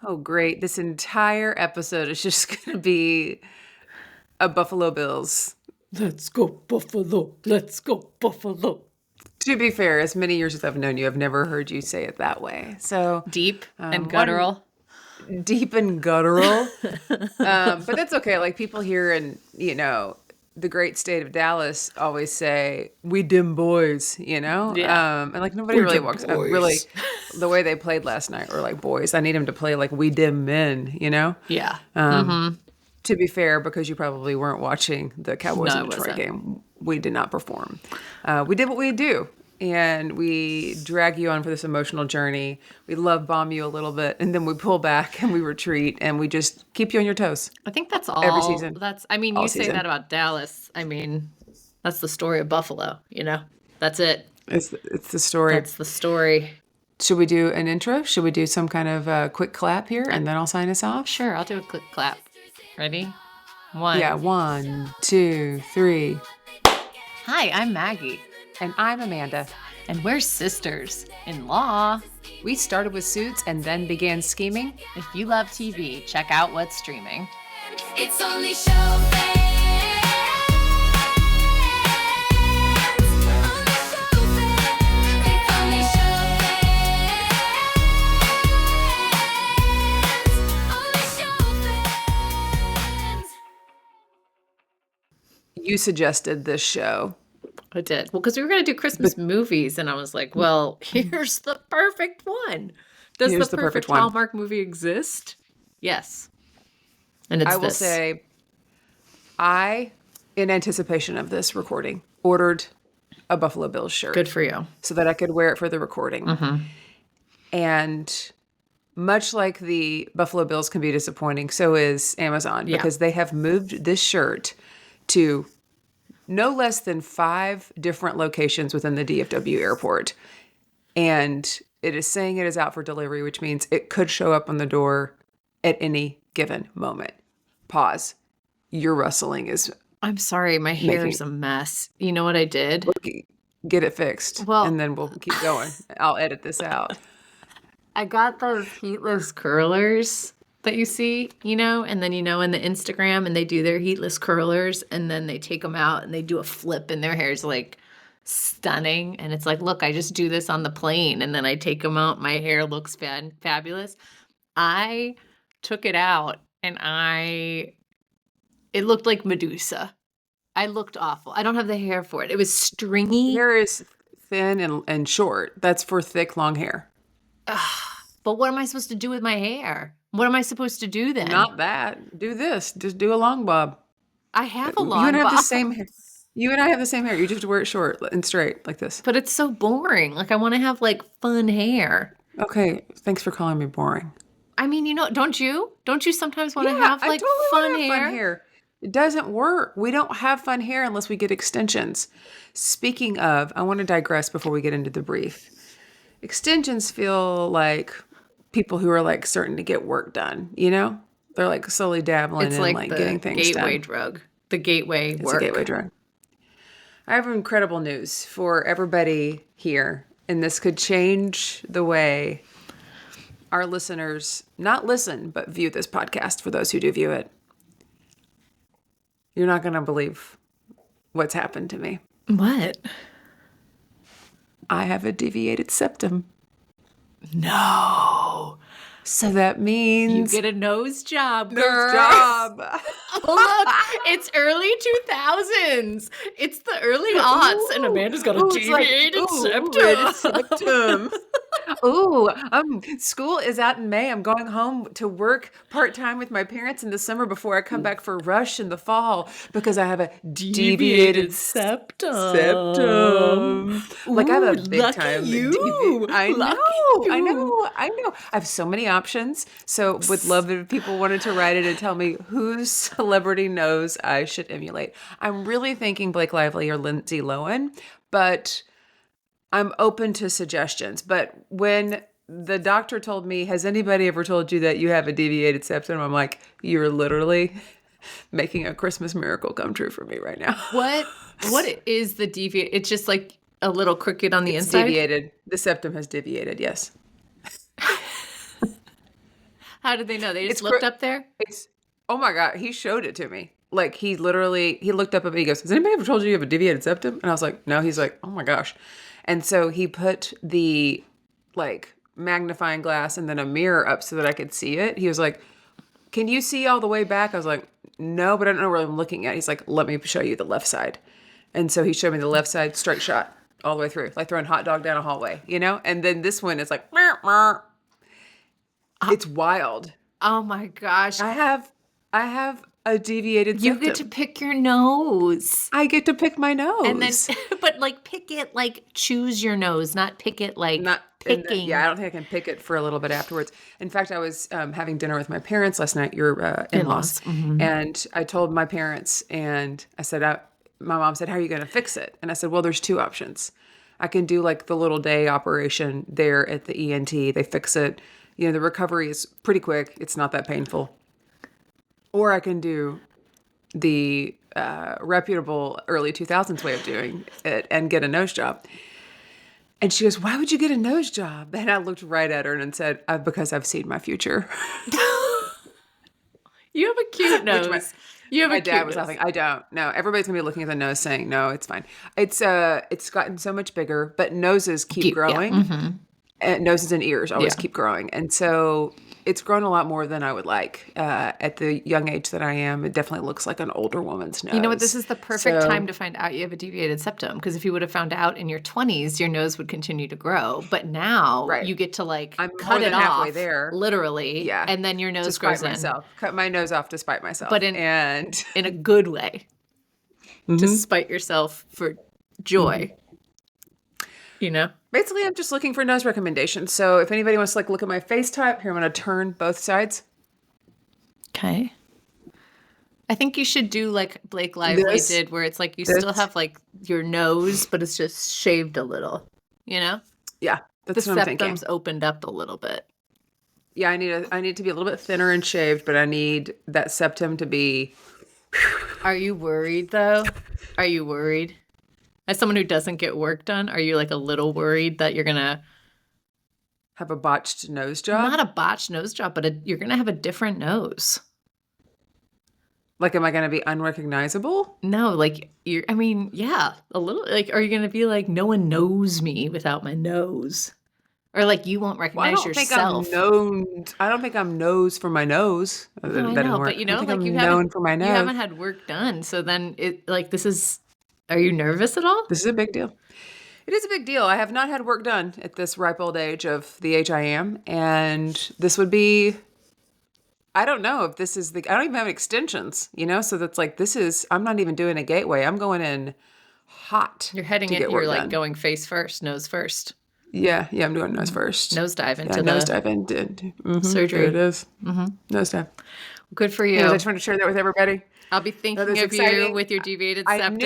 Oh, great. This entire episode is just going to be a Buffalo Bills. Let's go, Buffalo. Let's go, Buffalo. To be fair, as many years as I've known you, I've never heard you say it that way. So Deep and guttural. Deep and guttural. But that's okay. Like people here in, the great state of Dallas always say, we dim boys, Yeah. and like nobody We really dim walks boys. really the way they played last night were like boys. I need them to play like we dim men, Yeah. To be fair, because you probably weren't watching the Cowboys No, and I Detroit wasn't. game, we did not perform. We did what we do, and we drag you on for this emotional journey. We love bomb you a little bit, and then we pull back and we retreat, and we just keep you on your toes. I think that's all. Every season. You say season. that about Dallas. That's the story of Buffalo, That's it. It's the story. That's the story. Should we do an intro? Should we do some kind of quick clap here, and then I'll sign us off? Sure, I'll do a quick clap. Ready? One. Yeah, 1, 2, 3. Hi, I'm Maggie. And I'm Amanda. And we're sisters in law. We started with suits and then began scheming. If you love TV, check out what's streaming. It's only show You suggested this show. I did. Well, because we were going to do Christmas movies, and I was like, well, here's the perfect one. Does Here's the the perfect perfect one. Hallmark movie exist? Yes. And it's I will say, I, in anticipation of this recording, ordered a Buffalo Bills shirt. Good for you. So that I could wear it for the recording. Mm-hmm. And much like the Buffalo Bills can be disappointing, so is Amazon. Yeah. Because they have moved this shirt to no less than 5 different locations within the DFW airport. And it is saying it is out for delivery, which means it could show up on the door at any given moment. Pause. Your rustling is... I'm sorry, my hair's a mess. You know what I did? Get it fixed. Well- and then we'll keep going. I'll edit this out. I got those heatless curlers that you see, and then, in the Instagram, and they do their heatless curlers, and then they take them out and they do a flip, and their hair is like stunning. And it's like, look, I just do this on the plane, and then I take them out. My hair looks fabulous. I took it out, and it looked like Medusa. I looked awful. I don't have the hair for it. It was stringy. Hair is thin and short. That's for thick, long hair. But what am I supposed to do with my hair? What am I supposed to do then? Not that. Do this. Just do a long bob. I have a long You and I have bob. the same hair. You and I have the same hair. You just have to wear it short and straight like this. But it's so boring. Like, I want to have, fun hair. Okay. Thanks for calling me boring. Don't you? Don't you sometimes want to Yeah, have, I totally fun wanna have hair? fun hair. It doesn't work. We don't have fun hair unless we get extensions. Speaking of, I want to digress before we get into the brief. Extensions feel like people who are, certain to get work done, They're, slowly dabbling It's in, like the getting things gateway done. drug. The gateway It's work. a gateway drug. I have incredible news for everybody here, and this could change the way our listeners not listen, but view this podcast for those who do view it. You're not going to believe what's happened to me. What? I have a deviated septum. No. So that means... You get a nose job, girl. Nose job. Oh, look, it's early 2000s. It's the early aughts, and Amanda's got a deviated septum. Ooh, school is out in May. I'm going home to work part-time with my parents in the summer before I come back for rush in the fall because I have a deviated septum. Like I have a Ooh, big lucky time. you. I Lucky know. I have so many options. So would love if people wanted to write it and tell me whose celebrity nose I should emulate. I'm really thinking Blake Lively or Lindsay Lohan, but I'm open to suggestions. But when the doctor told me, has anybody ever told you that you have a deviated septum? I'm like, you're literally making a Christmas miracle come true for me right now. What is the deviate? It's just like a little crooked on the inside? Deviated. The septum has deviated, yes. How did they know? They just It's looked up there? It's oh my God, he showed it to me. Like he literally he looked up at me, he goes, "Has anybody ever told you you have a deviated septum?" And I was like, "No." He's like, "Oh my gosh." And so he put the like magnifying glass and then a mirror up so that I could see it. He was like, "Can you see all the way back?" I was like, "No, but I don't know where I'm looking at." He's like, "Let me show you the left side." And so he showed me the left side straight shot all the way through, like throwing hot dog down a hallway, you know? And then this one is like, "Meow, meow." It's wild. Oh my gosh. I have a deviated You septum. get to pick your nose. I get to pick my nose. And then, but like pick it like choose your nose, not pick it like not picking. yeah, I don't think I can pick it for a little bit afterwards. In fact, I was having dinner with my parents last night, your in-laws, and I told my parents, and I said, my mom said, "How are you going to fix it?" And I said, "Well, there's two options. I can do like the little day operation there at the ENT. They fix it. You know, the recovery is pretty quick. It's not that painful. Or I can do the reputable early 2000s way of doing it and get a nose job." And she goes, "Why would you get a nose job?" And I looked right at her and said, "Because I've seen my future." You have a cute nose. You have My a dad cute was nose. laughing. I don't. No, everybody's gonna be looking at the nose saying, "No, it's fine." It's gotten so much bigger, but noses keep growing. And noses and ears always keep growing. And so it's grown a lot more than I would like. At the young age that I am, it definitely looks like an older woman's nose. You know what? This is the perfect So- time to find out you have a deviated septum, because if you would have found out in your 20s, your nose would continue to grow. But now Right. you get to like I'm cut more it than halfway off, there. literally, Yeah. and then your to nose spite grows in myself. Cut my nose off to spite myself. But and in a good way, to spite yourself for joy. You know? basically, I'm just looking for nose recommendations. So if anybody wants to like look at my face type, here I'm going to turn both sides. Okay. I think you should do like Blake Lively This- did, where it's like you this- still have like your nose, but it's just shaved a little. You know? Yeah, The that's what I'm thinking. septum's opened up a little bit. Yeah, I need to be a little bit thinner and shaved, but I need that septum to be. Are you worried though? Are you worried? As someone who doesn't get work done, are you like a little worried that you're gonna Have a botched nose job? not a botched nose job, but you're gonna have a different nose? Like, am I going to be unrecognizable? No, like you're. I mean, yeah, a little. Like, are you gonna be like, no one knows me without my nose, or like you won't Well, I recognize don't yourself? think I'm known. I don't think I'm nose for my nose. No, I That know, didn't work. but you I know, don't think like I'm you known haven't for my nose. you haven't had work done, so then it like this is. Are you nervous at all? This is a big deal. It is a big deal. I have not had work done at this ripe old age of the age I am, and this would be. I don't know if this is the. I don't even have extensions, you know. So that's like this is. I'm not even doing a gateway. I'm going in hot. You're heading to in. get You're work like done. going face first, nose first, Yeah, I'm doing nose first. nose dive into Yeah, the nose dive in. Mhm, surgery. There it is. Nose dive. Good for you. Anyways, I just want to share that with everybody. I'll be thinking is of you exciting. with your deviated I septum.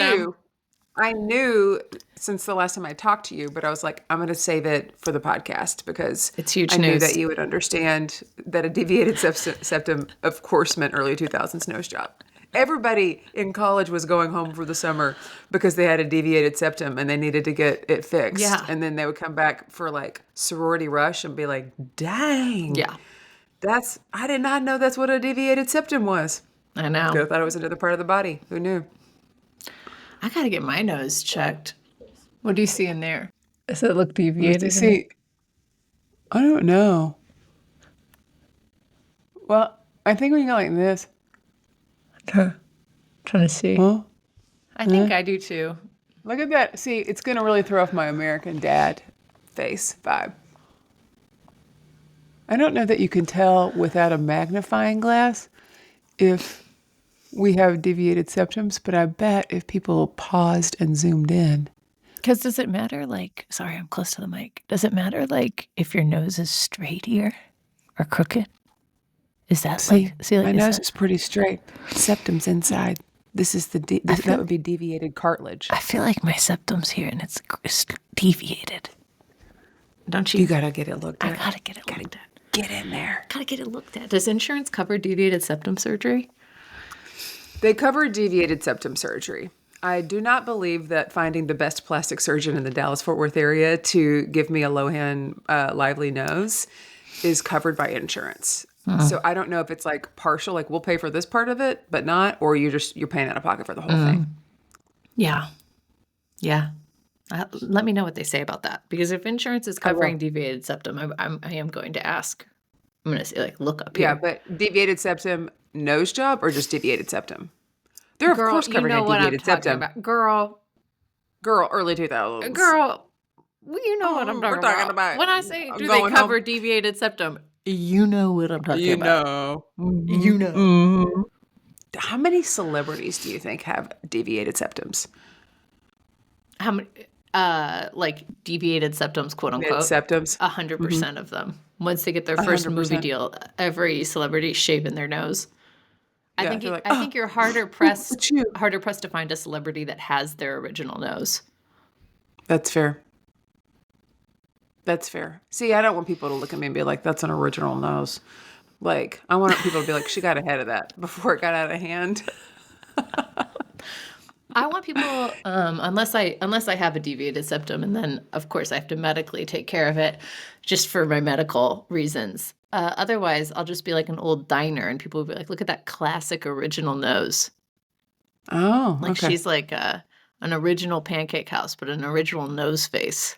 knew since the last time I talked to you, but I was like, I'm going to save it for the podcast because It's huge I knew news. that you would understand that a deviated septum, of course, meant early 2000s nose job. Everybody in college was going home for the summer because they had a deviated septum and they needed to get it fixed. Yeah. And then they would come back for like sorority rush and be like, dang. Yeah, I did not know that's what a deviated septum was. I know. Could have thought it was another part of the body. Who knew? I gotta get my nose checked. What do you see in there? Does it look deviated? See, I don't know. Well, I think when you go like this, Trying to see. huh? I think I do too. Look at that. See, it's going to really throw off my American dad face vibe. I don't know that you can tell without a magnifying glass if we have deviated septums, but I bet if people paused and zoomed in. Because does it matter, like, sorry, I'm close to the mic. Does it matter, like, if your nose is straight here or crooked? Is that See, like, see, like, my is nose that- is pretty straight. Septum's inside. This is that would be deviated cartilage. I feel like my septum's here and it's deviated. Don't you? You gotta get it looked I at. gotta get it looked at. Get in there. Gotta get it looked at. Does insurance cover deviated septum surgery? They cover deviated septum surgery. I do not believe that finding the best plastic surgeon in the Dallas-Fort Worth area to give me a Lohan Lively nose is covered by insurance. So I don't know if it's like partial, like we'll pay for this part of it, but not, or you're paying out of pocket for the whole thing. Yeah. Yeah. Let me know what they say about that, because if insurance is I will. covering deviated septum, I am going to ask. I'm going to say, like, look up Yeah, here. but deviated septum nose job or just deviated septum? They're of Girl, course you covering a know what I'm deviated talking septum. about. Girl, Girl, early 2000s. girl, you know what I'm We're talking talking about. about When I say, do they going cover home. deviated septum? You know what I'm talking You about. know. You know. Mhm. How many celebrities do you think have deviated septums? How many, like, deviated septums, quote Deviated unquote? septums? 100% of them. Once they get their first movie 100%. deal, every celebrity shaving their nose. Yeah, they're like, I think you're who but you? harder pressed to find a celebrity that has their original nose. That's fair. That's fair. See, I don't want people to look at me and be like, that's an original nose. Like, I want people to be like, she got ahead of that before it got out of hand. I want people, unless I have a deviated septum, and then of course I have to medically take care of it, just for my medical reasons. Otherwise, I'll just be like an old diner, and people will be like, "Look at that classic original nose." Oh, Like okay. she's like an original pancake house, but an original nose face.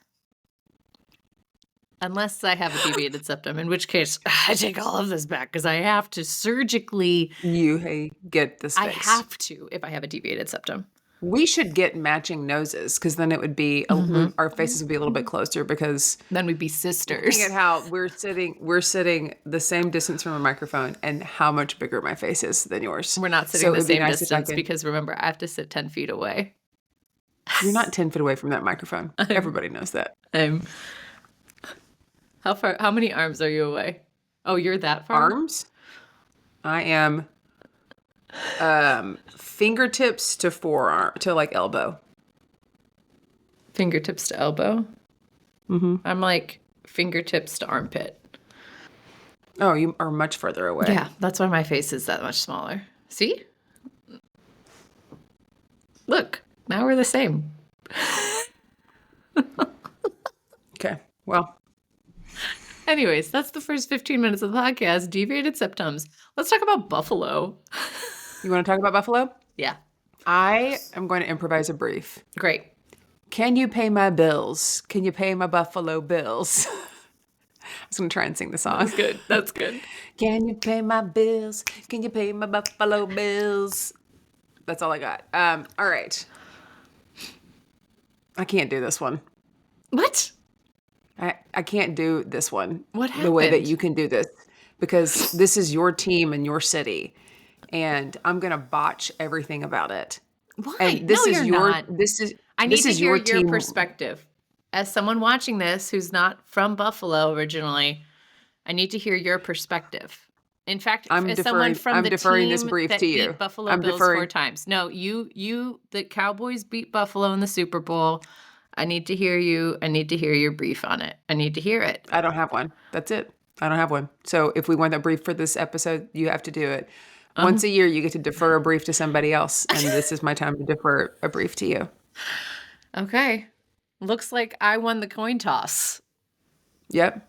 Unless I have a deviated septum, in which case I take all of this back because I have to surgically. Hey, get this I face. have to if I have a deviated septum. We should get matching noses because then it would be our faces would be a little bit closer because Then we'd be looking at sisters. how we're sitting the same distance from a microphone and how much bigger my face is than yours. We're not sitting So the it'd be same nice if I distance could. because remember, I have to sit 10 feet away. You're not 10 feet away from that microphone. Everybody knows that. I'm how many arms are you away? Oh, you're that far? Arms, I am fingertips to forearm to like elbow. Fingertips to elbow. I'm like fingertips to armpit. Oh, you are much further away. Yeah, that's why my face is that much smaller. See? Look, now we're the same. Okay. Well, Anyways, that's the first 15 minutes of the podcast. Deviated septums. Let's talk about buffalo. you want to talk about Buffalo? Yeah, I am going to improvise a brief. great. Can you pay my bills? Can you pay my Buffalo bills? I was going to try and sing the song. That's good. That's good. Can you pay my bills? Can you pay my Buffalo bills? That's all I got. All right. I can't do this one. What? I can't do this one. What The way that happened? you can do this. Because this is your team and your city. And I'm going to botch everything about it. Why? And this No, is you're not. I need this to is hear your your team. perspective. As someone watching this who's not from Buffalo originally, I need to hear your perspective. In fact, as someone from I'm the deferring this team brief that to beat you. Buffalo I'm Bills deferring. 4 times. No, the Cowboys beat Buffalo in the Super Bowl. I need to hear you. I need to hear your brief on it. I need to hear it. I don't have one. That's it. I don't have one. So if we want a brief for this episode, you have to do it. Once a year, you get to defer a brief to somebody else. And this is my time to defer a brief to you. Okay. Looks like I won the coin toss. Yep.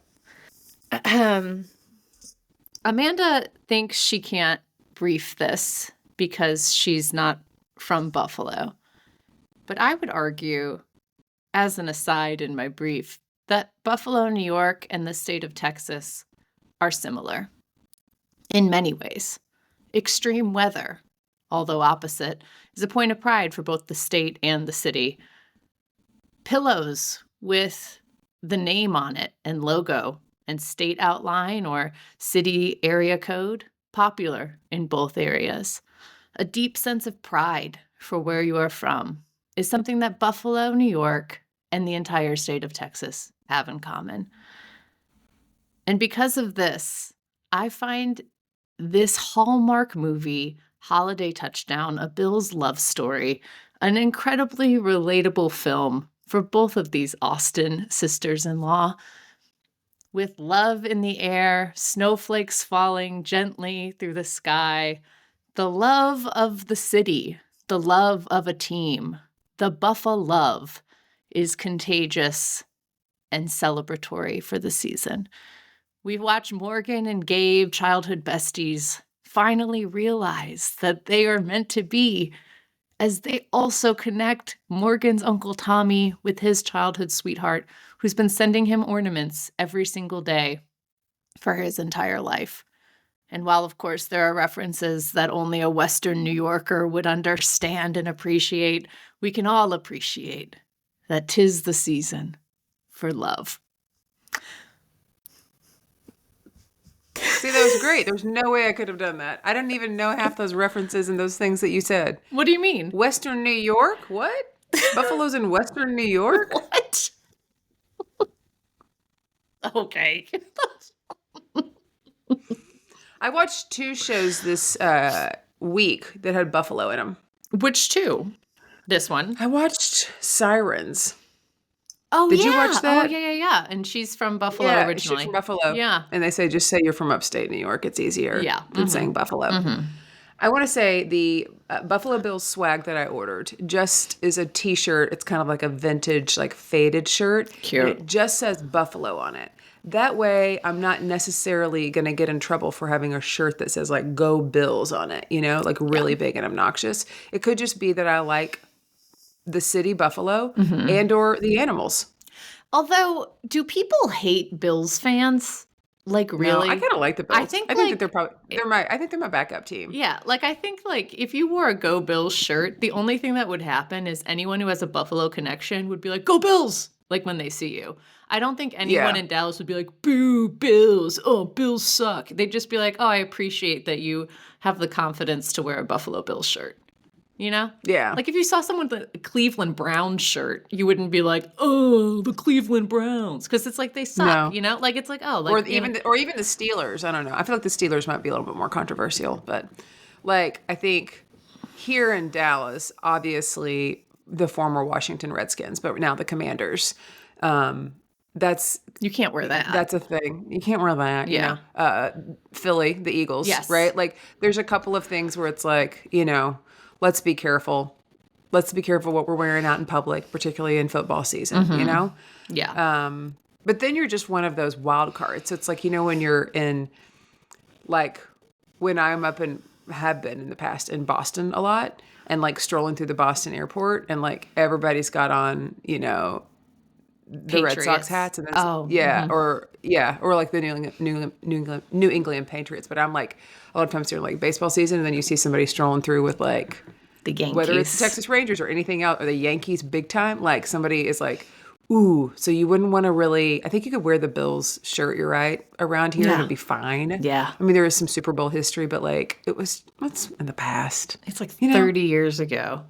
Amanda thinks she can't brief this because she's not from Buffalo. But I would argue, as an aside in my brief, that Buffalo, New York, and the state of Texas are similar in many ways. Extreme weather, although opposite, is a point of pride for both the state and the city. Pillows with the name on it and logo and state outline or city area code, popular in both areas. A deep sense of pride for where you are from is something that Buffalo, New York, and the entire state of Texas have in common. And because of this, I find this Hallmark movie, Holiday Touchdown, a Bill's love story, an incredibly relatable film for both of these Austin sisters-in-law. With love in the air, snowflakes falling gently through the sky, the love of the city, the love of a team, the Buffa love is contagious and celebratory for the season. We've watched Morgan and Gabe, childhood besties, finally realize that they are meant to be, as they also connect Morgan's Uncle Tommy with his childhood sweetheart, who's been sending him ornaments every single day for his entire life. And while, of course, there are references that only a Western New Yorker would understand and appreciate, we can all appreciate that 'tis the season for love. See, that was great. There's no way I could have done that. I didn't even know half those references and those things that you said. What do you mean? Western New York? What? Buffalo's in Western New York? What? Okay. I watched 2 shows this week that had buffalo in them. Which two? This one. I watched Sirens. Oh, Did yeah. you watch that? Oh, yeah. And she's from Buffalo Yeah, originally. she's from Buffalo. Yeah. And they say just say you're from upstate New York. It's easier than saying Buffalo. I want to say the Buffalo Bills swag that I ordered just is a T-shirt. It's kind of like a vintage, like faded shirt. Cute. And it just says Buffalo on it. That way, I'm not necessarily going to get in trouble for having a shirt that says like "Go Bills" on it. You know, like really big and obnoxious. It could just be that I like the city Buffalo and or the animals. Although, do people hate Bills fans? Like, really? No, I kind of like the Bills. I think that like, they're probably I think they're my backup team. yeah, like I think like if you wore a Go Bills shirt, the only thing that would happen is anyone who has a Buffalo connection would be like, "Go Bills!" like when they see you. I don't think anyone in Dallas would be like, "Boo, Bills. Oh, Bills suck." They'd just be like, "Oh, I appreciate that you have the confidence to wear a Buffalo Bills shirt." You know? Yeah. Like if you saw someone with a Cleveland Browns shirt, you wouldn't be like, "Oh, the Cleveland Browns," because it's like they suck. No. You know? Like it's like, oh, like or even the Steelers. I don't know. I feel like the Steelers might be a little bit more controversial, but like I think here in Dallas, obviously the former Washington Redskins, but now the Commanders. That's you can't wear that. That's a thing. You can't wear that. Yeah. You know? Philly, the Eagles. Yes. Right. Like there's a couple of things where it's like, you know, let's be careful. Let's be careful what we're wearing out in public, particularly in football season. You know. Yeah. But then you're just one of those wild cards. So it's like, you know, when you're in, like, when I'm up and have been in the past in Boston a lot and like strolling through the Boston airport and like everybody's got on, you know, the Red Sox hats and or like the New England Patriots. But I'm like, a lot of times during like baseball season, and then you see somebody strolling through with like the Yankees, whether it's the Texas Rangers or anything else, or the Yankees big time. Like somebody is like, ooh, so you wouldn't want to really. I think you could wear the Bills shirt. You're right around here, and it'd be fine. Yeah, I mean there is some Super Bowl history, but like it's in the past. It's like 30 years ago.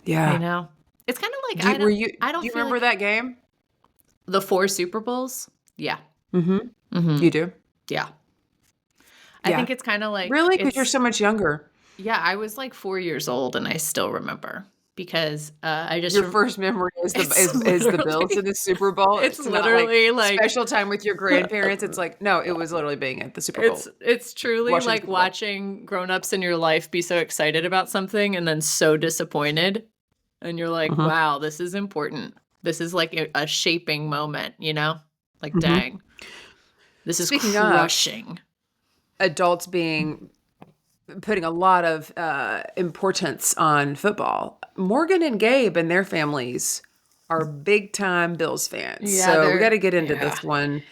Yeah, you know, it's kind of like do you remember that game? The 4 Super Bowls? Yeah. You do? Yeah. I think it's kind of like... Really? Because you're so much younger. Yeah, I was like 4 years old and I still remember because I just... Your first memory is the Bills in the Super Bowl. It's literally like... Special time with your grandparents. It's like, no, it was literally being at the Super Bowl. It's truly like watching grown-ups in your life be so excited about something and then so disappointed. And you're like, wow, this is important. This is like a shaping moment, you know? Like, dang. This is crushing. Adults putting a lot of importance on football. Morgan and Gabe and their families are big time Bills fans. Yeah, so we got to get into this one.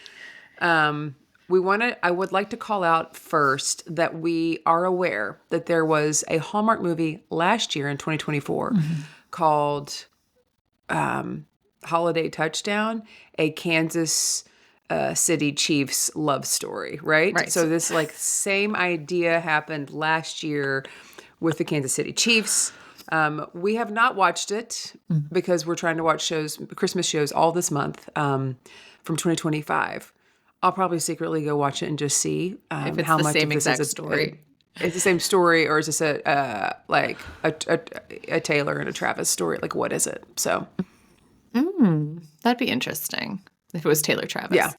I would like to call out first that we are aware that there was a Hallmark movie last year in 2024 called Holiday Touchdown, a Kansas City Chiefs love story, right? So this like same idea happened last year with the Kansas City Chiefs. We have not watched it because we're trying to watch Christmas shows all this month from 2025. I'll probably secretly go watch it and just see if it's how the much same of this exact is story. It's the same story, or is this a Taylor and a Travis story? Like, what is it? So, that'd be interesting if it was Taylor Travis. Yeah,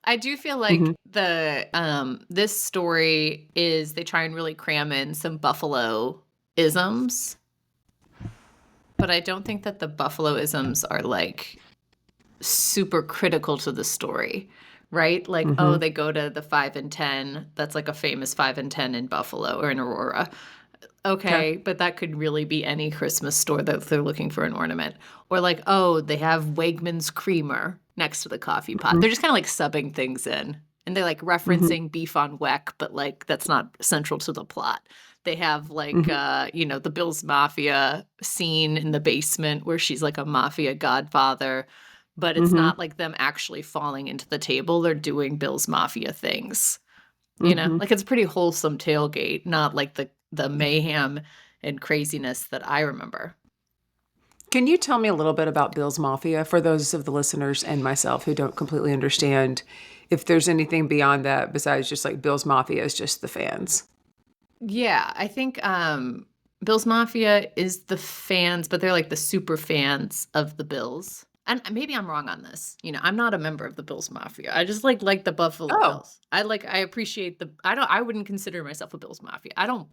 I do feel like this story is they try and really cram in some Buffalo isms, but I don't think that the Buffalo isms are like super critical to the story. right? Like, oh, they go to the 5 and 10. That's like a famous 5 and 10 in Buffalo or in Aurora. Okay. Okay, but that could really be any Christmas store that they're looking for an ornament. Or like, oh, they have Wegmans creamer next to the coffee pot. They're just kind of like subbing things in. And they're like referencing beef on weck, but like that's not central to the plot. They have like the Bill's Mafia scene in the basement where she's like a mafia godfather, but it's not like them actually falling into the table. They're doing Bill's Mafia things. Like it's a pretty wholesome tailgate, not like the mayhem and craziness that I remember. Can you tell me a little bit about Bill's Mafia for those of the listeners and myself who don't completely understand if there's anything beyond that besides just like Bill's Mafia is just the fans? Yeah, I think Bill's Mafia is the fans, but they're like the super fans of the Bills. And maybe I'm wrong on this. I'm not a member of the Bills Mafia. I just like the Buffalo Oh. Bills. I appreciate I wouldn't consider myself a Bills Mafia. I don't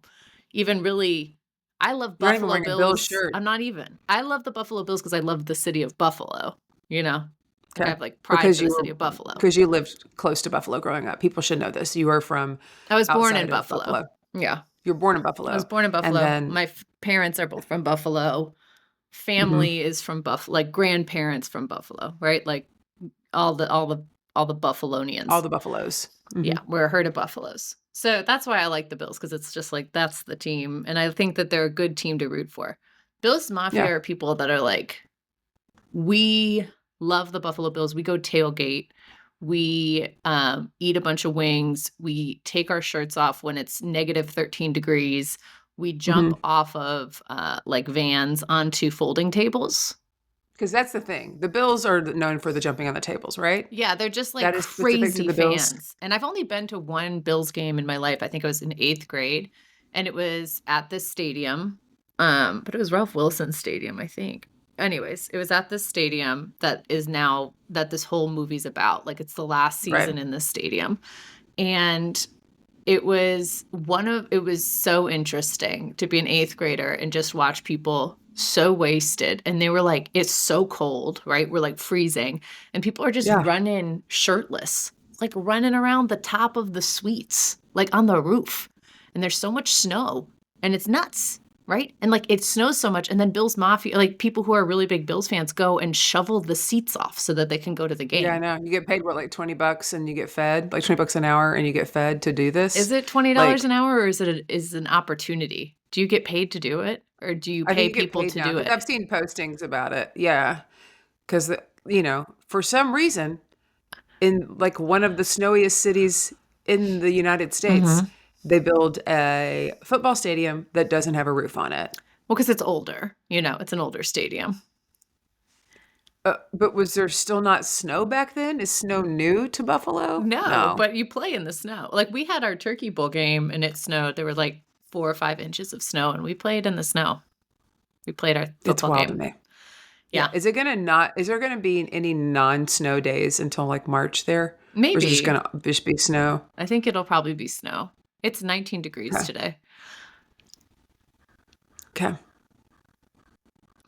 even really I love You're not even Buffalo wearing a Bills. Bills shirt. I'm not even. I love the Buffalo Bills because I love the city of Buffalo, I Okay. have like pride Because for the city of Buffalo. Because you lived close to Buffalo growing up. People should know this. You are from I was born in outside of Buffalo. Yeah. You were born in Buffalo. I was born in Buffalo. And then My parents are both from Buffalo. Family is from Buffalo, like grandparents from Buffalo, right? Like all the Buffalonians. all the Buffaloes. Yeah, we're a herd of buffaloes. So that's why I like the Bills, because it's just like that's the team, and I think that they're a good team to root for. Bills Mafia Yeah. are people that are like, we love the Buffalo Bills. We go tailgate. We eat a bunch of wings. We take our shirts off when it's negative 13 degrees. We jump off of like vans onto folding tables. Because that's the thing. The Bills are known for the jumping on the tables, right? Yeah, they're just like That is specific to crazy the Bills. fans. And I've only been to one Bills game in my life. I think I was in 8th grade, and it was at this stadium. But it was Ralph Wilson Stadium, I think. Anyways, it was at this stadium that is now that this whole movie's about. Like it's the last season in this stadium. And it was so interesting to be an 8th grader and just watch people so wasted. And they were like, it's so cold, right? We're like freezing. And people are just running shirtless, like running around the top of the suites, like on the roof. And there's so much snow and it's nuts, right? And like it snows so much. And then Bills Mafia, like people who are really big Bills fans go and shovel the seats off so that they can go to the game. Yeah, I know. You get paid, what, like $20 and you get fed? Like $20 an hour and you get fed to do this? Is it $20 an hour, or is it an opportunity? Do you get paid to do it, or do you I pay think you get people paid to now, do 'cause it? I've seen postings about it. Yeah. Because, for some reason, in like one of the snowiest cities in the United States, they build a football stadium that doesn't have a roof on it. Well, because it's older. It's an older stadium. But was there still not snow back then? Is snow new to Buffalo? No, but you play in the snow. Like we had our Turkey Bowl game and it snowed. There were like 4 or 5 inches of snow, and we played in the snow. We played our football It's wild game. to me. Yeah. Is there going to be any non-snow days until like March there? Maybe. Or is it just going to just be snow? I think it'll probably be snow. It's 19 degrees today. Okay.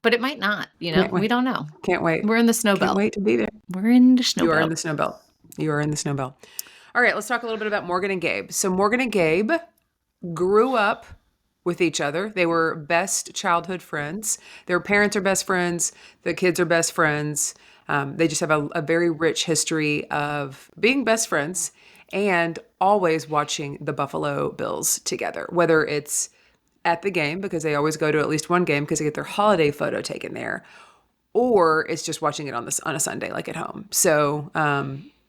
But it might not, Can't wait. we don't know. Can't wait. We're in the snow Can't belt. wait to be there. We're in the snow You are belt. in the snow belt. You are in the snow belt. All right, let's talk a little bit about Morgan and Gabe. So Morgan and Gabe grew up with each other. They were best childhood friends. Their parents are best friends. The kids are best friends. They just have a very rich history of being best friends and always watching the Buffalo Bills together, whether it's at the game, because they always go to at least one game because they get their holiday photo taken there, or it's just watching it on a Sunday, like at home. So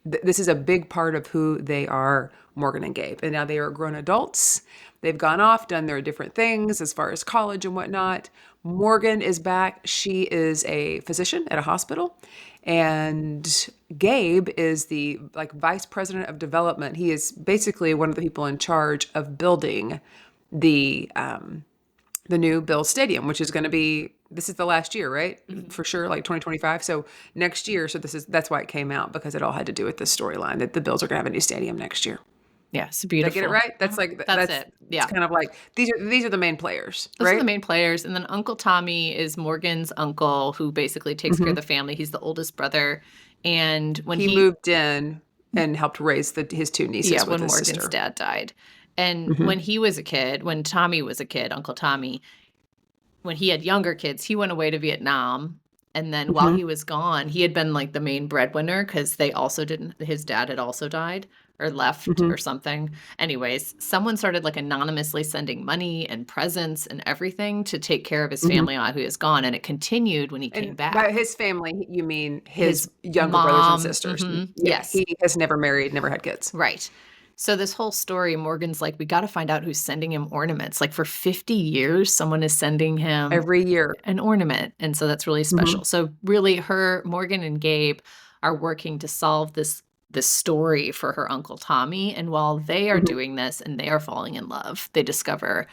this is a big part of who they are, Morgan and Gabe. And now they are grown adults. They've gone off, done their different things as far as college and whatnot. Morgan is back. She is a physician at a hospital. And Gabe is the vice president of development. He is basically one of the people in charge of building the new Bills Stadium, which is going to be, this is the last year, right? For sure, like 2025. So next year, that's why it came out, because it all had to do with this storyline that the Bills are going to have a new stadium next year. Yeah, it's Did I beautiful. get it right? That's like, That's it. Yeah. It's kind of like, these are the main players, Those are right? the main players. And then Uncle Tommy is Morgan's uncle, who basically takes care of the family. He's the oldest brother. And when He moved in and helped raise his two nieces with when his Morgan's sister. dad died. And when he was a kid, when Tommy was a kid, Uncle Tommy, when he had younger kids, he went away to Vietnam. And then while he was gone, he had been like the main breadwinner because his dad had also died or left or something. Anyways, someone started like anonymously sending money and presents and everything to take care of his family while he was gone. And it continued when he came And back. by his family, you mean his younger mom, brothers and sisters. yes. He has never married, never had kids. Right. So this whole story, Morgan's like, we got to find out who's sending him ornaments. Like for 50 years, someone is sending him Every year. an ornament. And so that's really special. So really Morgan and Gabe are working to solve this story for her Uncle Tommy. And while they are doing this and they are falling in love, they discover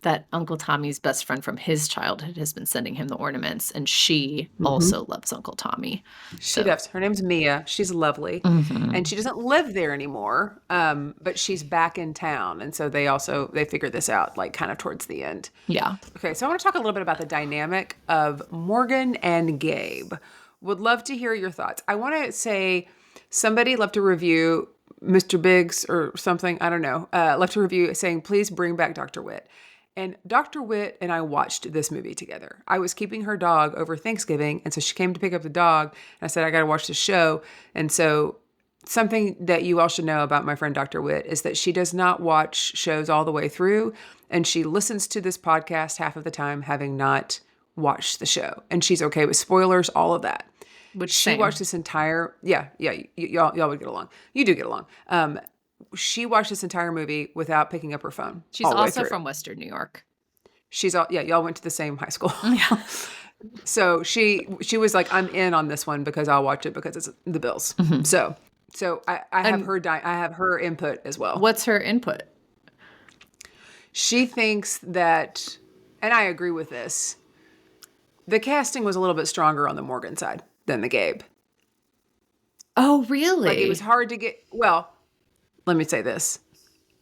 that Uncle Tommy's best friend from his childhood has been sending him the ornaments. And she also loves Uncle Tommy. She does. Her name's Mia. She's lovely. And she doesn't live there anymore, but she's back in town. And so they figure this out like kind of towards the end. Yeah. Okay, so I want to talk a little bit about the dynamic of Morgan and Gabe. Would love to hear your thoughts. I want to say somebody left a review, Mr. Biggs or something, I don't know, left a review saying, please bring back Dr. Witt. And Dr. Witt and I watched this movie together. I was keeping her dog over Thanksgiving, and so she came to pick up the dog, and I said, I got to watch the show. And so something that you all should know about my friend Dr. Witt is that she does not watch shows all the way through, and she listens to this podcast half of the time having not watched the show. And she's okay with spoilers, all of that. She watched this entire, y'all would get along. You do get along. She watched this entire movie without picking up her phone. She's also from Western New York. Y'all went to the same high school. Yeah. So she was like, I'm in on this one because I'll watch it because it's the Bills. So I have her input as well. What's her input? She thinks that, and I agree with this, the casting was a little bit stronger on the Morgan side than the Gabe. Oh, really? Like it was hard to get, well, let me say this.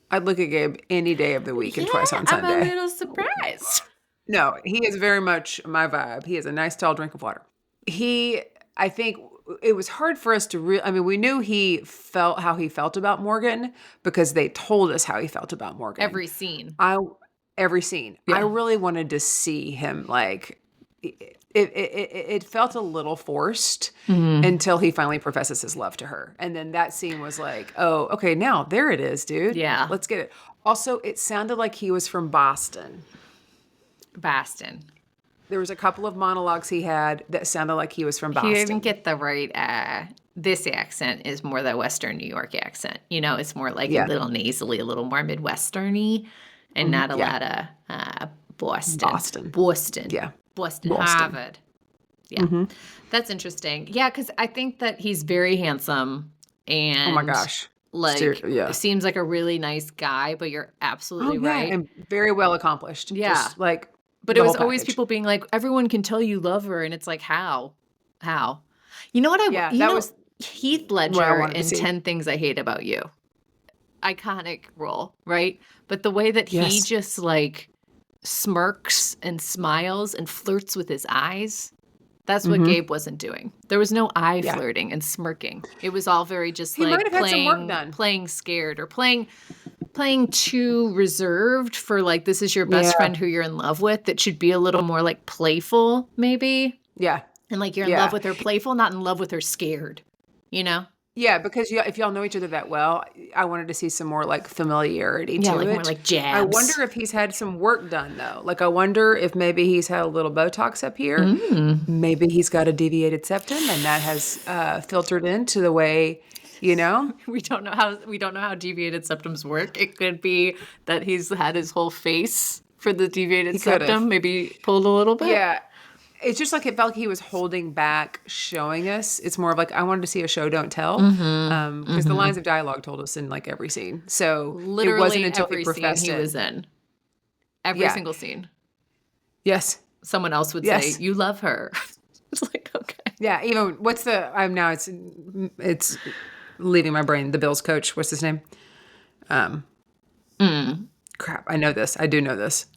I'd look at Gabe any day of the week and twice on Sunday. I'm a little surprised. No, he is very much my vibe. He is a nice tall drink of water. I think it was hard for us to we knew he felt how he felt about Morgan because they told us how he felt about Morgan. Every scene. Every scene. Yeah. I really wanted to see him like, it felt a little forced until he finally professes his love to her. And then that scene was like, oh, okay, now there it is, dude. Yeah. Let's get it. Also, it sounded like he was from Boston. There was a couple of monologues he had that sounded like he was from Boston. You didn't get the right, this accent is more the Western New York accent. You know, it's more like a little nasally, a little more Midwestern-y, and not a lot of Boston. Yeah. Boston. Harvard. Yeah. That's interesting. Yeah, because I think that he's very handsome and oh my gosh. Seems like a really nice guy, but you're absolutely right. And very well accomplished. Yeah. Just like but it was always people being like, everyone can tell you love her, and it's like, how? You know what was Heath Ledger in 10 Things I Hate About You. Iconic role, right? But the way that he just like smirks and smiles and flirts with his eyes, that's what Gabe wasn't doing. There was no eye flirting and smirking. It was all very just he like playing scared or playing too reserved for like, this is your best friend who you're in love with. That should be a little more like playful maybe. Yeah. And like you're in love with her playful, not in love with her scared, you know? Yeah, because if y'all know each other that well, I wanted to see some more like familiarity to like it. More like jabs. I wonder if he's had some work done though. Like I wonder if maybe he's had a little Botox up here. Maybe he's got a deviated septum, and that has filtered into the way, you know. We don't know how deviated septums work. It could be that he's had his whole face for the deviated septum, maybe pulled a little bit. Yeah. It's just like it felt like he was holding back showing us. It's more of like, I wanted to see a show, don't tell. Because the lines of dialogue told us in like every scene. So literally it wasn't until every he professed scene he was in. Every single scene. Yes. Someone else would say, you love her. It's like, okay. Yeah, even, it's leaving my brain. The Bills coach, what's his name? Crap, I know this. I do know this.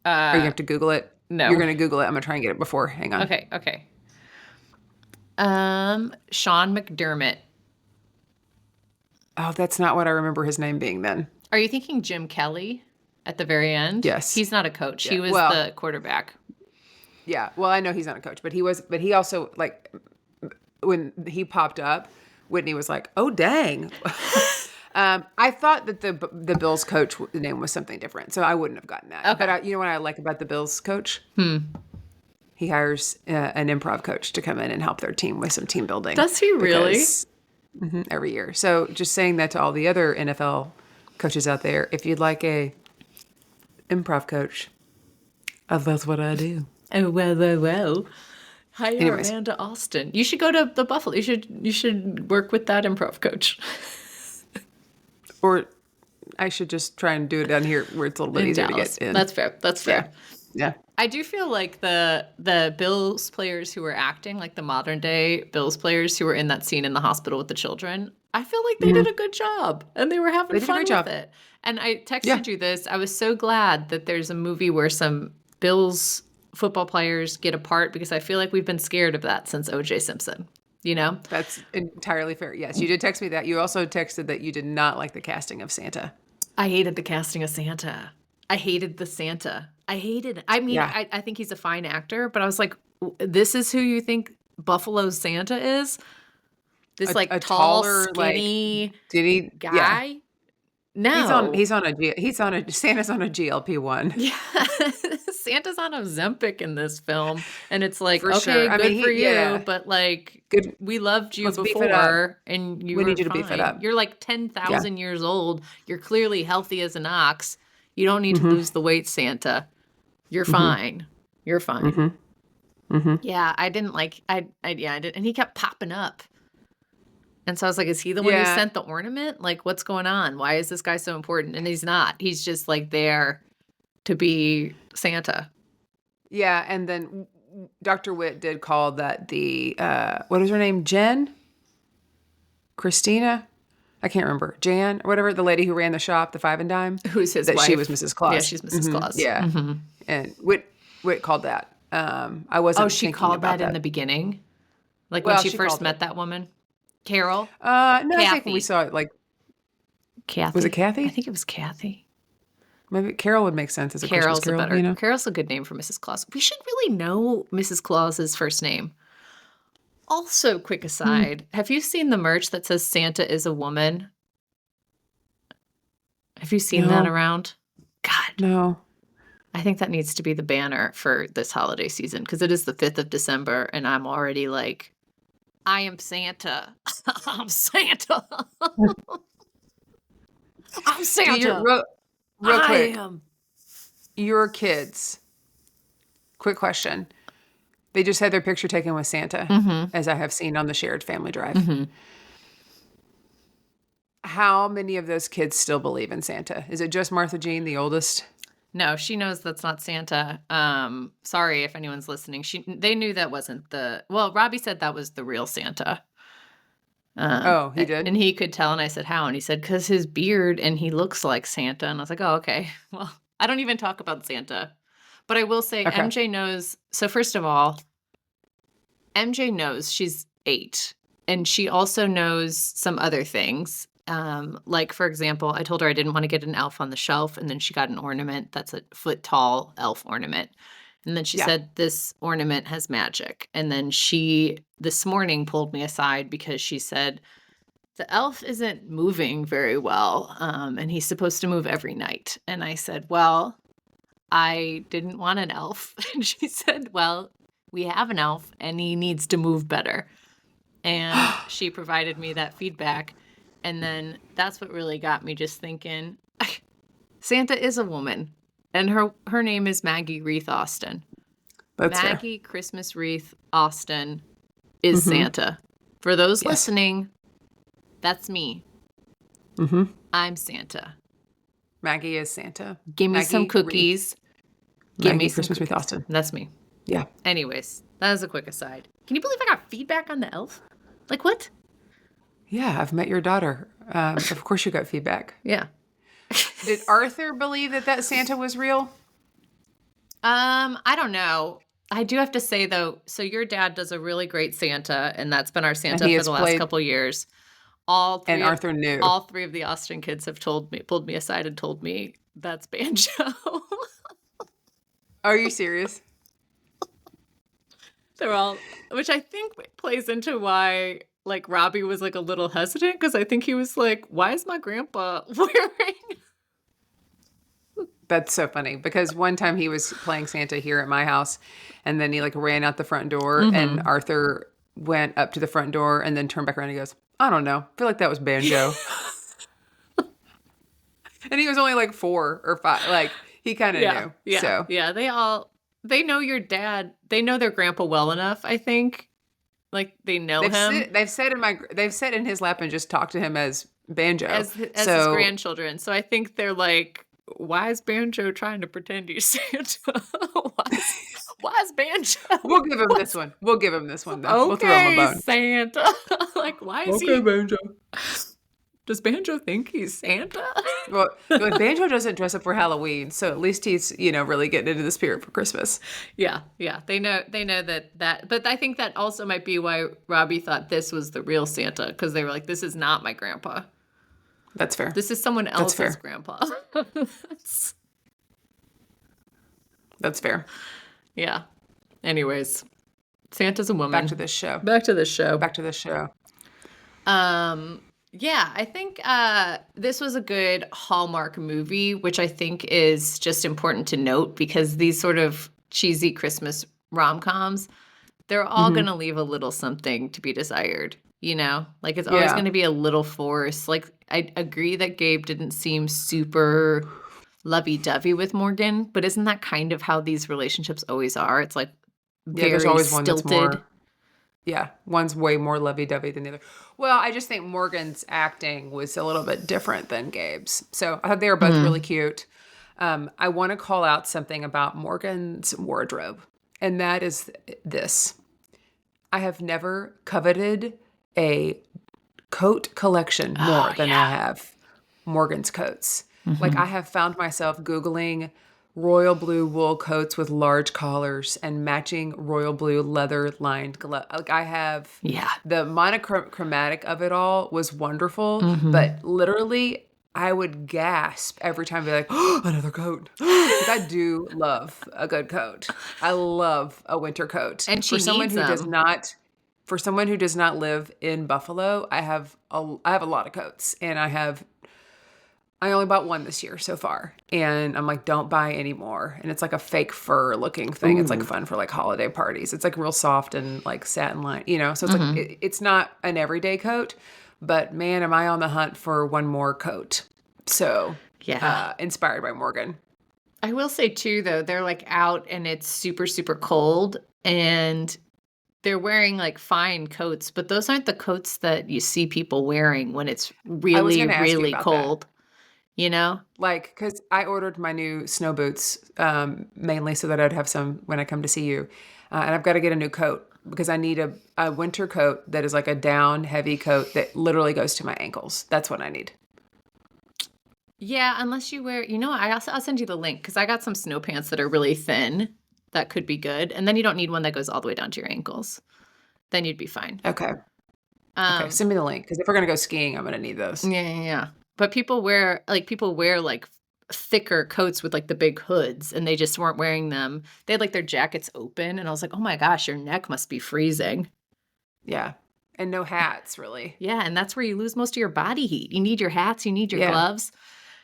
Or you have to Google it. No. You're going to Google it. I'm going to try and get it before. Hang on. Okay. Sean McDermott. Oh, that's not what I remember his name being then. Are you thinking Jim Kelly at the very end? Yes. He's not a coach. Yeah. He was Well, the quarterback. yeah. Well, I know he's not a coach, but he also, like, when he popped up, Whitney was like, "Oh, dang." I thought that the Bills coach name was something different, so I wouldn't have gotten that. Okay. But you know what I like about the Bills coach? He hires an improv coach to come in and help their team with some team building. Does he really? Because, every year. So just saying that to all the other NFL coaches out there, if you'd like a improv coach, that's what I do. Oh, well. Hire Anyways. Amanda Austin. You should go to the Buffalo. You should work with that improv coach. Or I should just try and do it down here where it's a little bit In easier Dallas. to get in. That's fair. That's fair. Yeah. I do feel like the Bills players who were acting, like the modern day Bills players who were in that scene in the hospital with the children, I feel like they did a good job and they were having They did a fun great with job. it. And I texted you this. I was so glad that there's a movie where some Bills football players get a part because I feel like we've been scared of that since O.J. Simpson. You know? That's entirely fair. Yes, you did text me that. You also texted that you did not like the casting of Santa. I hated the casting of Santa. I hated the Santa. I hated it. I mean, Yeah. I think he's a fine actor, but I was like, this is who you think Buffalo Santa is? This like a tall, taller, like, skinny Did he? guy? Yeah. No. Santa's on a GLP-1. Yeah. Santa's on Ozempic in this film. And it's like, For okay, sure. I good mean, for you, yeah. but like, Good. we loved you Let's beef it up. before and you We were need you to beef it fine. up. You're like 10,000 years old. You're clearly healthy as an ox. You don't need to lose the weight, Santa. You're fine. You're fine. Yeah, I didn't like, I did, and he kept popping up. And so I was like, is he the one who Yeah. sent the ornament? Like, what's going on? Why is this guy so important? And he's not. He's just like there to be Santa. Yeah, and then Dr. Witt did call that the what is her name? Jen? Christina? I can't remember. Jan or whatever, the lady who ran the shop, the Five and Dime. Who's his that wife? she was Mrs. Claus. Yeah, she's Mrs. Claus. Yeah. And Witt called that. I wasn't Oh, she thinking called about that in the beginning? Like Well, when she she first called met it. that woman? Carol? No, I think when we Kathy. saw it, like, Kathy. was it Kathy? I think it was Kathy. Maybe Carol would make sense as a Christmas Carol's a Carol, better. you know? Carol's a good name for Mrs. Claus. We should really know Mrs. Claus's first name. Also, quick aside, have you seen the merch that says Santa is a woman? Have you seen that No. around? God, No. I think that needs to be the banner for this holiday season because it is the 5th of December and I'm already like, I am Santa. I'm Santa. I'm Santa. Real I quick, am. your kids, quick question. They just had their picture taken with Santa, as I have seen on the shared family drive. How many of those kids still believe in Santa? Is it just Martha Jean, the oldest? No, she knows that's not Santa. Sorry if anyone's listening. They knew that wasn't well, Robbie said that was the real Santa. Oh, he did? And he could tell, and I said, how? And he said, because his beard, and he looks like Santa. And I was like, oh, okay. Well, I don't even talk about Santa. But I will say Okay. MJ knows. So first of all, MJ knows she's 8. And she also knows some other things. Like, for example, I told her I didn't want to get an elf on the shelf. And then she got an ornament that's a foot tall elf ornament. And then she Yeah. said, this ornament has magic. And then she, this morning, pulled me aside because she said, the elf isn't moving very well. And he's supposed to move every night. And I said, well, I didn't want an elf. And she said, well, we have an elf and he needs to move better. And she provided me that feedback. And then that's what really got me just thinking, Santa is a woman. And her name is Maggie Wreath Austin. That's fair. Maggie Christmas Wreath Austin is Santa. For those Yes. listening, that's me. I'm Santa. Maggie is Santa. Give me Maggie some Wreath. cookies. Give Maggie me some Christmas with cookies. Austin. That's me. Yeah. Anyways, that was a quick aside. Can you believe I got feedback on the elf? Like what? Yeah, I've met your daughter. Of course you got feedback. Yeah. Did Arthur believe that Santa was real? I don't know. I do have to say though, so your dad does a really great Santa, and that's been our Santa he for has the last played- couple years. all And three of Arthur knew. all three of the Austin kids have pulled me aside and told me that's Banjo. Are you serious? They're all, which I think plays into why like Robbie was like a little hesitant because I think he was like, "Why is my grandpa wearing?" That's so funny because one time he was playing Santa here at my house and then he like ran out the front door and Arthur went up to the front door and then turned back around and he goes, I don't know. I feel like that was Banjo. And he was only like 4 or 5. Like he kind of Yeah, knew. yeah, So yeah. They know your dad. They know their grandpa well enough. I think, like they know him they've sat in his lap and just talked to him as Banjo. as his So grandchildren. So I think they're like, "Why is Banjo trying to pretend he's Santa? why is Banjo?" we'll give him this one. We'll give him this one though. We'll throw him a Okay, bone. Santa. Like, why is he? Banjo. Does Banjo think he's Santa? Well, Banjo doesn't dress up for Halloween, so at least he's, really getting into the spirit for Christmas. Yeah. They know that, but I think that also might be why Robbie thought this was the real Santa, because they were like, this is not my grandpa. That's fair. This is someone else's fair. grandpa. That's fair. Yeah. Anyways, Santa's a woman. Back to this show. Back to this show. Back to this show. Yeah, I think this was a good Hallmark movie, which I think is just important to note because these sort of cheesy Christmas rom-coms, they're all going to leave a little something to be desired, Like it's always Yeah. going to be a little forced. Like I agree that Gabe didn't seem super lovey-dovey with Morgan, but isn't that kind of how these relationships always are? It's like very There's always one stilted. that's more. Yeah, one's way more lovey-dovey than the other. Well, I just think Morgan's acting was a little bit different than Gabe's. So I thought they were both really cute. I want to call out something about Morgan's wardrobe, and that is this. I have never coveted a coat collection more than I have Morgan's coats. Like I have found myself Googling royal blue wool coats with large collars and matching royal blue leather lined gloves. Like I have the monochromatic of it all was wonderful, but literally I would gasp every time, be like, oh, another coat. Because I do love a good coat. I love a winter coat. And she for someone needs who does them. not for someone who does not live in Buffalo, I have a lot of coats, and I only bought one this year so far. And I'm like, don't buy any more. And it's like a fake fur looking thing. It's like fun for like holiday parties. It's like real soft and like satin line, So it's like, it's not an everyday coat, but man, am I on the hunt for one more coat. So inspired by Morgan. I will say too, though, they're like out and it's super, super cold and they're wearing like fine coats, but those aren't the coats that you see people wearing when it's really, gonna ask you really about cold. Like, because I ordered my new snow boots mainly so that I'd have some when I come to see you. And I've got to get a new coat because I need a winter coat that is like a down heavy coat that literally goes to my ankles. That's what I need. Yeah, unless you wear, I'll send you the link because I got some snow pants that are really thin. That could be good. And then you don't need one that goes all the way down to your ankles. Then you'd be fine. Okay. Okay, send me the link because if we're going to go skiing, I'm going to need those. Yeah. But people wear like thicker coats with like the big hoods and they just weren't wearing them. They had like their jackets open and I was like, oh my gosh, your neck must be freezing. Yeah. And no hats, really. Yeah. And that's where you lose most of your body heat. You need your hats, you need your gloves.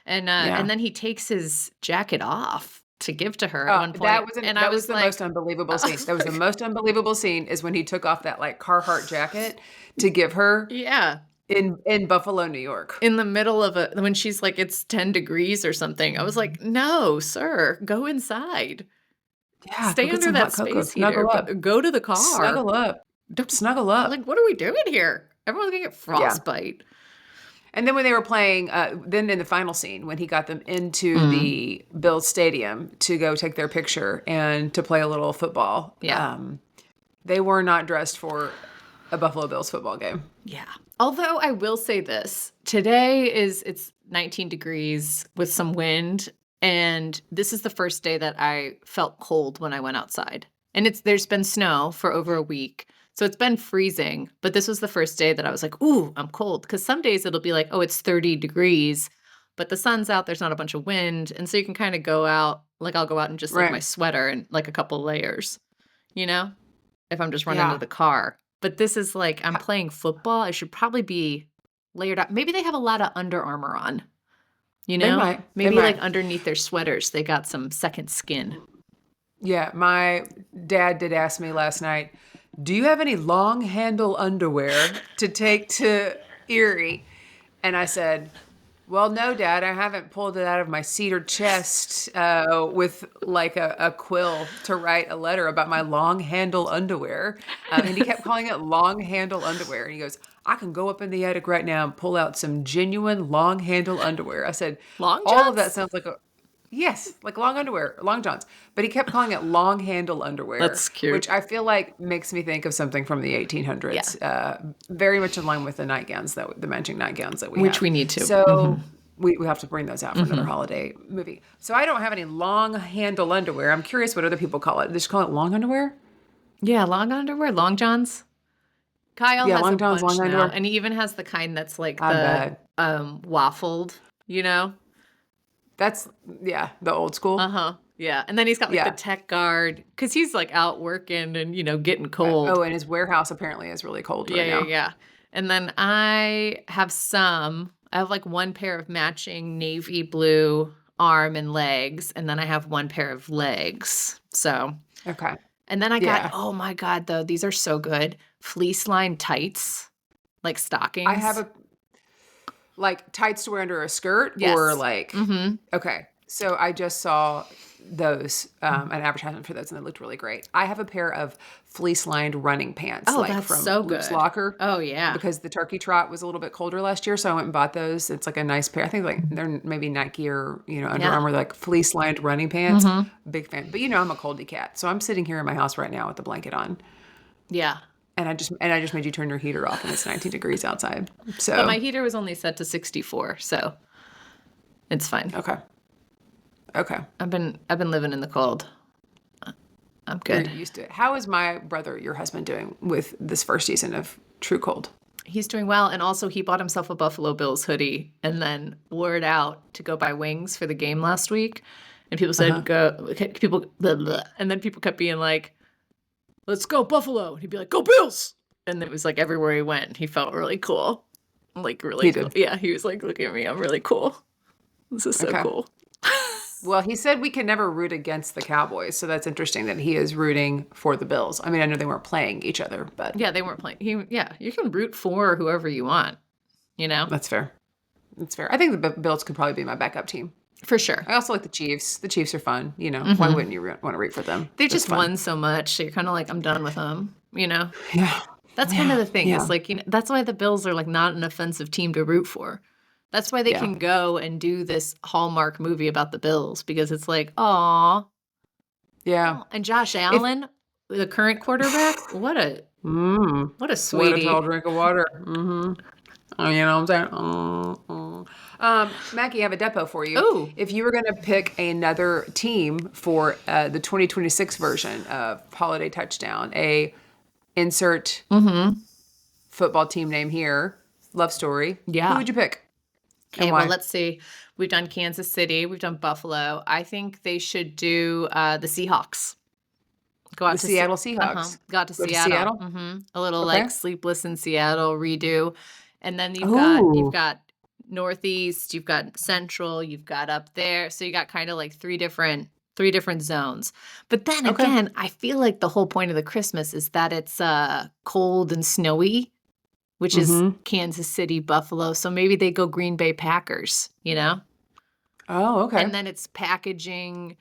And then he takes his jacket off to give to her at one point. That was the most unbelievable scene. That was the most unbelievable scene is when he took off that like Carhartt jacket to give her. Yeah. In Buffalo, New York. In the middle of when she's like, it's 10 degrees or something. I was like, no, sir, go inside. Yeah, stay under that space heater. Go to the car. Snuggle up. Snuggle up. Like, what are we doing here? Everyone's going to get frostbite. Yeah. And then when they were playing, then in the final scene, when he got them into the Bills Stadium to go take their picture and to play a little football, they were not dressed for a Buffalo Bills football game. Yeah. Although I will say this, today it's 19 degrees with some wind, and this is the first day that I felt cold when I went outside. And there's been snow for over a week, So it's been freezing, but this was the first day that I was like, ooh, I'm cold. Because some days it'll be like, oh, it's 30 degrees, but the sun's out, there's not a bunch of wind. And so you can kind of go out, like I'll go out in just like my Right. sweater and like a couple layers, you know, if I'm just running to Yeah. the car. But this is like, I'm playing football. I should probably be layered up. Maybe they have a lot of Under Armour on, you They know? might. They Maybe like might. underneath their sweaters, they got some second skin. Yeah, my dad did ask me last night, do you have any long handle underwear to take to Erie? And I said, well, no, Dad, I haven't pulled it out of my cedar chest with like a quill to write a letter about my long handle underwear. And he kept calling it long handle underwear. And he goes, I can go up in the attic right now and pull out some genuine long handle underwear. I said, Long all of that johns? sounds like a, yes, like long underwear, long johns. But he kept calling it long handle underwear, That's cute. which I feel like makes me think of something from the 1800s. Very much in line with the nightgowns, the matching nightgowns that we Which have. we need to. So we have to bring those out for another holiday movie. So I don't have any long handle underwear. I'm curious what other people call it. They just call it long underwear? Yeah, long underwear, long johns. Kyle Yeah, has long a johns, bunch long now, underwear. and he even has the kind that's like I the bet. waffled, you know? That's, yeah, the old school. Uh-huh. Yeah. And then he's got like Yeah. the tech guard because he's like out working and, you know, getting cold. Oh, and his warehouse apparently is really cold right now. Yeah. And then I have like one pair of matching navy blue arm and legs, and then I have one pair of legs. So, Okay. and then I Yeah. got, oh my God, though, these are so good. Fleece lined tights, like stockings. I have like tights to wear under a skirt Yes. or like, Mm-hmm. okay. So I just saw those, an advertisement for those, and they looked really great. I have a pair of fleece-lined running pants, Oh, like that's from so Luke's good. Locker. Oh, yeah. Because the turkey trot was a little bit colder last year, so I went and bought those. It's like a nice pair. I think like they're maybe Nike or Under Yeah. Armour, like fleece-lined running pants. Mhm. Big fan. But I'm a coldy cat, so I'm sitting here in my house right now with the blanket on, Yeah. and I just made you turn your heater off, and it's 19 degrees outside. So But my heater was only set to 64, so it's fine. okay. I've been living in the cold. I'm You're good. used to it. How is my brother, your husband, doing with this first season of True Cold? He's doing well, and also he bought himself a Buffalo Bills hoodie and then wore it out to go buy wings for the game last week. And people said, blah, blah. And then people kept being like, let's go Buffalo. And he'd be like, go Bills. And it was like everywhere he went, he felt really cool. Like really He cool. did. Yeah, he was like, look at me, I'm really cool. This is so Okay. cool. Well, he said we can never root against the Cowboys, so that's interesting that he is rooting for the Bills. I mean, I know they weren't playing each other, but Yeah, they weren't playing. You can root for whoever you want, you know? that's fair. That's fair. I think the Bills could probably be my backup team. For sure. I also like the Chiefs. The Chiefs are fun. Mm-hmm. Why wouldn't you want to root for them? They It's just fun. won so much, so you're kind of like, I'm done with them, you know? Yeah. That's kind of the thing. yeah. Is like, that's why the Bills are like not an offensive team to root for. That's why they Yeah. can go and do this Hallmark movie about the Bills because it's like, aw. Yeah. And Josh Allen, the current quarterback, what a What a sweetie. tall drink of water. Mm-hmm. Oh, you know what I'm saying? Maggie, I have a depo for you. Ooh. If you were going to pick another team for the 2026 version of Holiday Touchdown, insert football team name here, love story. Yeah. Who would you pick? Okay, And why? well, let's see. We've done Kansas City. We've done Buffalo. I think they should do the Seahawks. Go out The to Seattle Seahawks. Got to Go to Seattle. Seattle? A little Okay. like Sleepless in Seattle redo, and then Ooh. you've got Northeast, you've got Central, you've got up there. So you got kind of like three different zones. But then Okay. again, I feel like the whole point of the Christmas is that it's cold and snowy, which is Kansas City, Buffalo. So maybe they go Green Bay Packers, you know? Oh, okay. And then it's packaging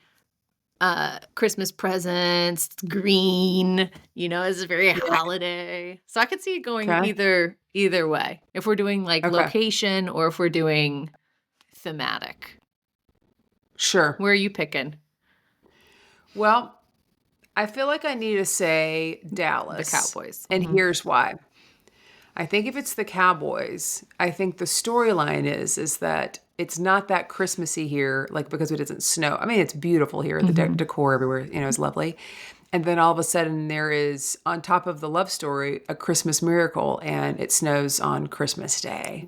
Christmas presents, green, it's very holiday. So I could see it going Okay. either way. If we're doing like Okay. location or if we're doing thematic. Sure. Where are you picking? Well, I feel like I need to say Dallas. The Cowboys. And here's why. I think if it's the Cowboys, I think the storyline is that it's not that Christmassy here, like because it doesn't snow. I mean, it's beautiful here. The decor everywhere, is lovely. And then all of a sudden there is, on top of the love story, a Christmas miracle, and it snows on Christmas Day,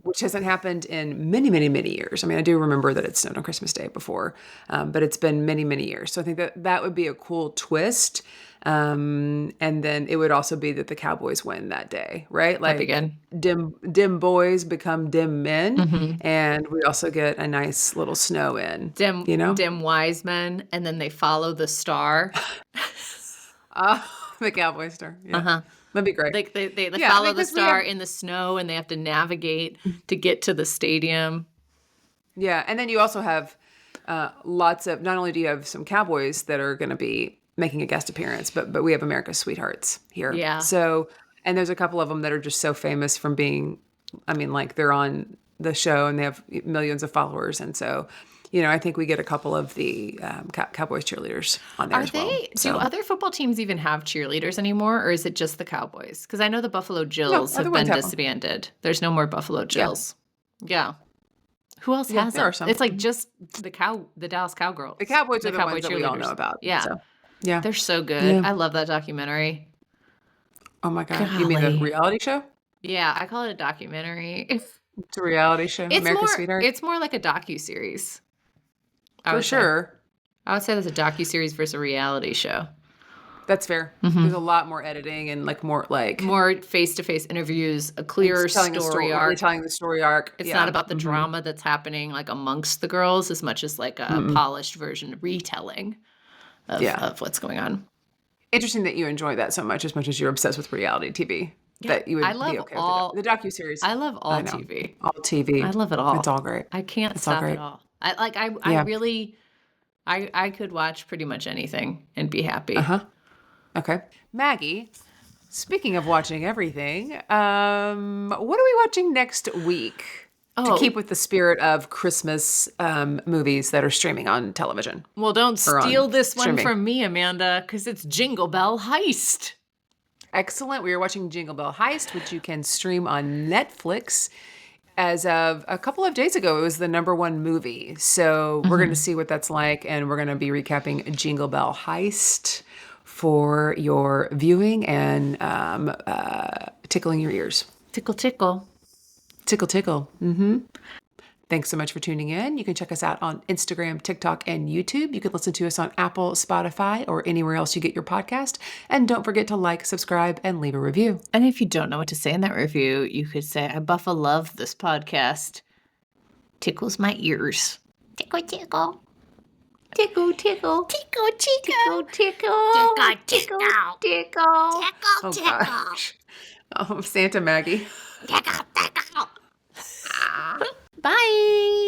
which hasn't happened in many, many, many years. I mean, I do remember that it snowed on Christmas Day before, but it's been many, many years. So I think that that would be a cool twist. And then it would also be that the Cowboys win that day, right? That'd be Like good. dim boys become dim men, and we also get a nice little snow in, Dim you know? dim wise men, and then they follow the star. The Cowboy star. Yeah. Uh-huh. That'd be great. Like they Yeah, follow the because we star have, in the snow, and they have to navigate to get to the stadium. yeah, and then you also have lots of, not only do you have some Cowboys that are going to be making a guest appearance, but we have America's Sweethearts here. Yeah. So, and there's a couple of them that are just so famous from being, I mean, like they're on the show and they have millions of followers. And so, you know, I think we get a couple of the Cowboys cheerleaders on there Are as well. they? Do So, other football teams even have cheerleaders anymore, or is it just the Cowboys? Because I know the Buffalo no, Jills other have ones been have them. disbanded. There's no more Buffalo Jills. Yeah. Who else Yeah, has there them? are some. It's like just the Dallas Cowgirls. The Cowboys The are the Cowboy ones that we all know cheerleaders. about. Yeah. So, yeah. They're so good. Yeah. I love that documentary. Oh my God. You mean the Golly. reality show? Yeah, I call it a documentary. It's a reality show, America's Sweetheart? It's more like a docu-series. I For would say. sure. I would say that's a docu-series versus a reality show. That's fair. There's a lot more editing and like more like More face-to-face interviews, a clearer it's telling a story really arc. telling the story arc. It's Yeah. not about the drama that's happening like amongst the girls as much as like a polished version of retelling Yeah. of what's going on. Interesting that you enjoy that so much as you're obsessed with reality TV. That you would I love be okay all- with the docuseries. I love all I know. TV. All TV. I love it all. It's all great. I can't It's all stop great. it all. I Yeah. really I could watch pretty much anything and be happy. Uh-huh. Okay. Maggie, speaking of watching everything, what are we watching next week? To Oh. keep with the spirit of Christmas movies that are streaming on television. Well, don't Or on steal this one streaming. from me, Amanda, because it's Jingle Bell Heist. Excellent. We are watching Jingle Bell Heist, which you can stream on Netflix. As of a couple of days ago, it was the #1 movie. So we're going to see what that's like, and we're going to be recapping Jingle Bell Heist for your viewing and tickling your ears. Tickle, tickle. Tickle, tickle. Thanks so much for tuning in. You can check us out on Instagram, TikTok, and YouTube. You can listen to us on Apple, Spotify, or anywhere else you get your podcast. And don't forget to like, subscribe, and leave a review. And if you don't know what to say in that review, you could say, I buffa love this podcast. Tickles my ears. Tickle, tickle. Tickle, tickle. Tickle, tickle. Tickle, tickle. Tickle, tickle. Oh, gosh. Oh, Santa Maggie. Bye.